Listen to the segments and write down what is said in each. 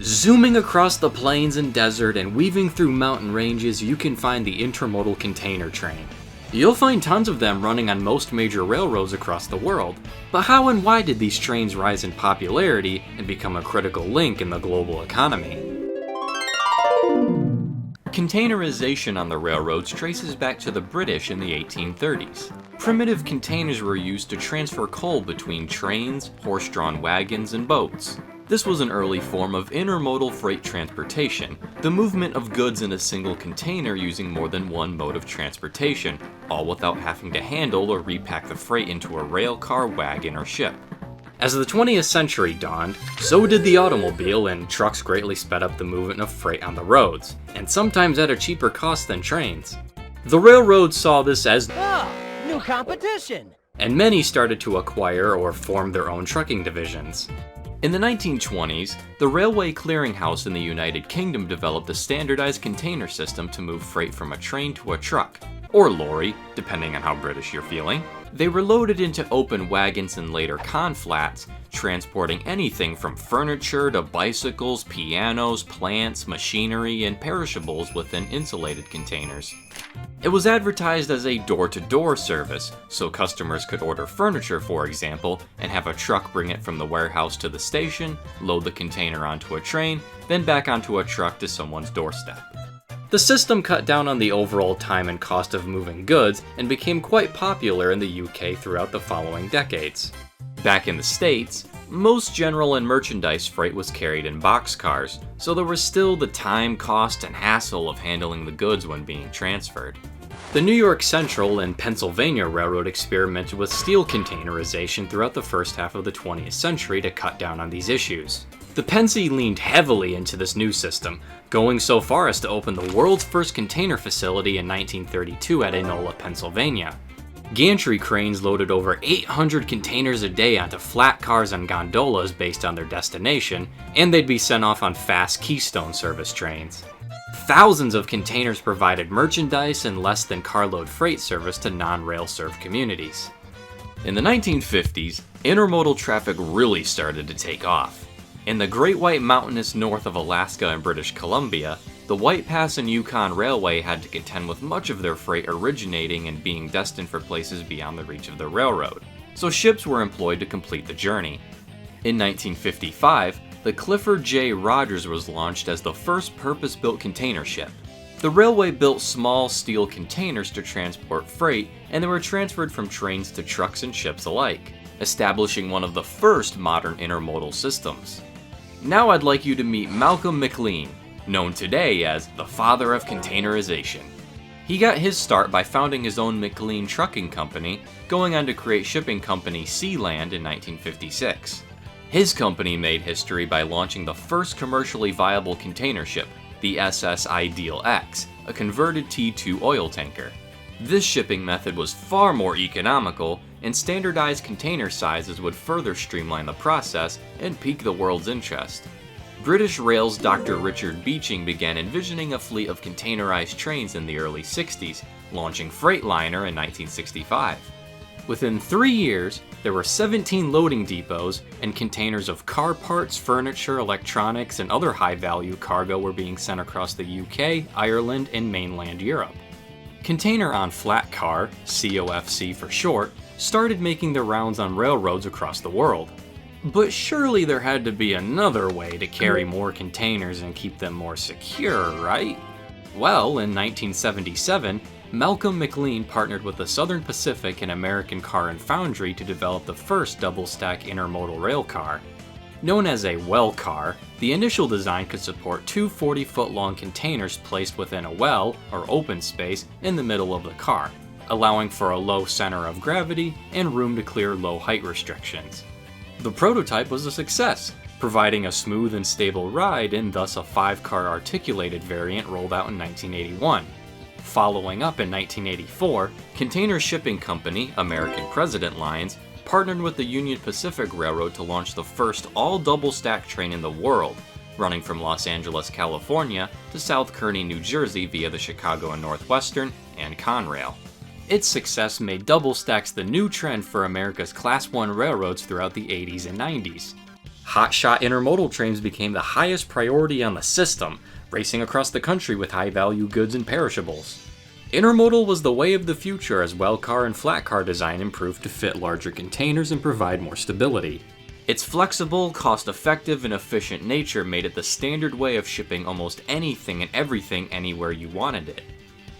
Zooming across the plains and desert and weaving through mountain ranges, you can find the intermodal container train. You'll find tons of them running on most major railroads across the world, but how and why did these trains rise in popularity and become a critical link in the global economy? Containerization on the railroads traces back to the British in the 1830s. Primitive containers were used to transfer coal between trains, horse-drawn wagons, and boats. This was an early form of intermodal freight transportation, the movement of goods in a single container using more than one mode of transportation, all without having to handle or repack the freight into a rail car, wagon, or ship. As the 20th century dawned, so did the automobile, and trucks greatly sped up the movement of freight on the roads, and sometimes at a cheaper cost than trains. The railroads saw this as new competition, and many started to acquire or form their own trucking divisions. In the 1920s, the Railway Clearinghouse in the United Kingdom developed a standardized container system to move freight from a train to a truck, or lorry, depending on how British you're feeling. They were loaded into open wagons and later conflats, transporting anything from furniture to bicycles, pianos, plants, machinery, and perishables within insulated containers. It was advertised as a door-to-door service, so customers could order furniture, for example, and have a truck bring it from the warehouse to the station, load the container onto a train, then back onto a truck to someone's doorstep. The system cut down on the overall time and cost of moving goods and became quite popular in the UK throughout the following decades. Back in the States, most general and merchandise freight was carried in boxcars, so there was still the time, cost, and hassle of handling the goods when being transferred. The New York Central and Pennsylvania Railroad experimented with steel containerization throughout the first half of the 20th century to cut down on these issues. The Pennsy leaned heavily into this new system, going so far as to open the world's first container facility in 1932 at Enola, Pennsylvania. Gantry cranes loaded over 800 containers a day onto flat cars and gondolas based on their destination, and they'd be sent off on fast Keystone service trains. Thousands of containers provided merchandise and less than carload freight service to non-rail served communities. In the 1950s, intermodal traffic really started to take off. In the Great White Mountainous north of Alaska and British Columbia, the White Pass and Yukon Railway had to contend with much of their freight originating and being destined for places beyond the reach of the railroad, so ships were employed to complete the journey. In 1955, the Clifford J. Rogers was launched as the first purpose-built container ship. The railway built small steel containers to transport freight, and they were transferred from trains to trucks and ships alike, establishing one of the first modern intermodal systems. Now I'd like you to meet Malcolm McLean, known today as the father of containerization. He got his start by founding his own McLean trucking company, going on to create shipping company Sealand in 1956. His company made history by launching the first commercially viable container ship, the SS Ideal X, a converted T2 oil tanker. This shipping method was far more economical, and standardized container sizes would further streamline the process and pique the world's interest. British Rail's Dr. Richard Beeching began envisioning a fleet of containerized trains in the early 60s, launching Freightliner in 1965. Within 3 years, there were 17 loading depots, and containers of car parts, furniture, electronics, and other high-value cargo were being sent across the UK, Ireland, and mainland Europe. Container on flat car, COFC for short, started making their rounds on railroads across the world. But surely there had to be another way to carry more containers and keep them more secure, right? Well, in 1977, Malcolm McLean partnered with the Southern Pacific and American Car and Foundry to develop the first double-stack intermodal rail car. Known as a well car, the initial design could support two 40-foot-long containers placed within a well, or open space, in the middle of the car, allowing for a low center of gravity and room to clear low height restrictions. The prototype was a success, providing a smooth and stable ride, and thus a 5-car articulated variant rolled out in 1981. Following up in 1984, container shipping company American President Lines partnered with the Union Pacific Railroad to launch the first all-double-stack train in the world, running from Los Angeles, California to South Kearny, New Jersey via the Chicago and Northwestern and Conrail. Its success made double stacks the new trend for America's Class I railroads throughout the 80s and 90s. Hotshot intermodal trains became the highest priority on the system, racing across the country with high-value goods and perishables. Intermodal was the way of the future as well car and flat car design improved to fit larger containers and provide more stability. Its flexible, cost-effective, and efficient nature made it the standard way of shipping almost anything and everything anywhere you wanted it.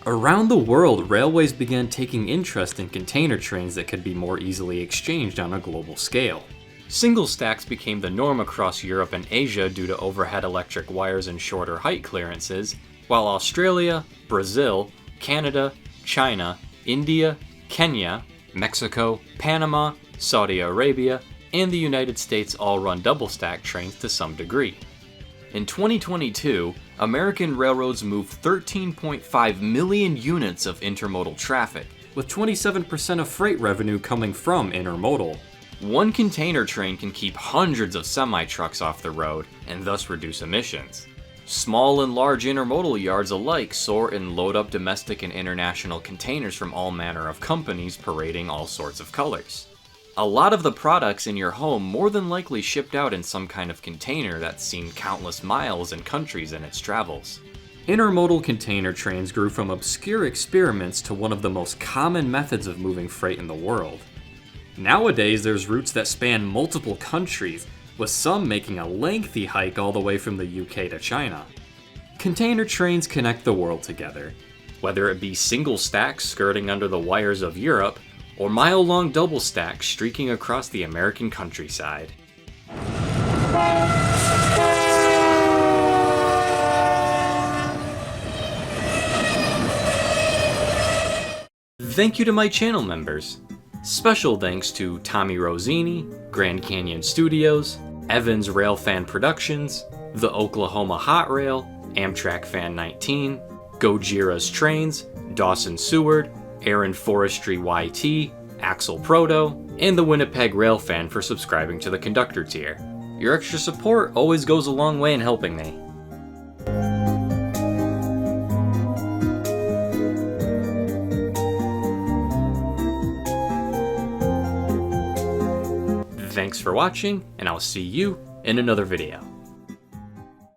Around the world, railways began taking interest in container trains that could be more easily exchanged on a global scale. Single stacks became the norm across Europe and Asia due to overhead electric wires and shorter height clearances, while Australia, Brazil, Canada, China, India, Kenya, Mexico, Panama, Saudi Arabia, and the United States all run double-stack trains to some degree. In 2022, American railroads moved 13.5 million units of intermodal traffic, with 27% of freight revenue coming from intermodal. One container train can keep hundreds of semi-trucks off the road and thus reduce emissions. Small and large intermodal yards alike sort and load up domestic and international containers from all manner of companies parading all sorts of colors. A lot of the products in your home more than likely shipped out in some kind of container that's seen countless miles and countries in its travels. Intermodal container trains grew from obscure experiments to one of the most common methods of moving freight in the world. Nowadays, there's routes that span multiple countries, with some making a lengthy hike all the way from the UK to China. Container trains connect the world together, whether it be single stacks skirting under the wires of Europe, or mile-long double stacks streaking across the American countryside. Thank you to my channel members. Special thanks to Tommy Rosini, Grand Canyon Studios, Evans Railfan Productions, The Oklahoma Hot Rail, Amtrak Fan 19, Gojira's Trains, Dawson Seward, Aaron Forestry YT, Axel Proto, and the Winnipeg Railfan for subscribing to the conductor tier. Your extra support always goes a long way in helping me. Thanks for watching, and I'll see you in another video.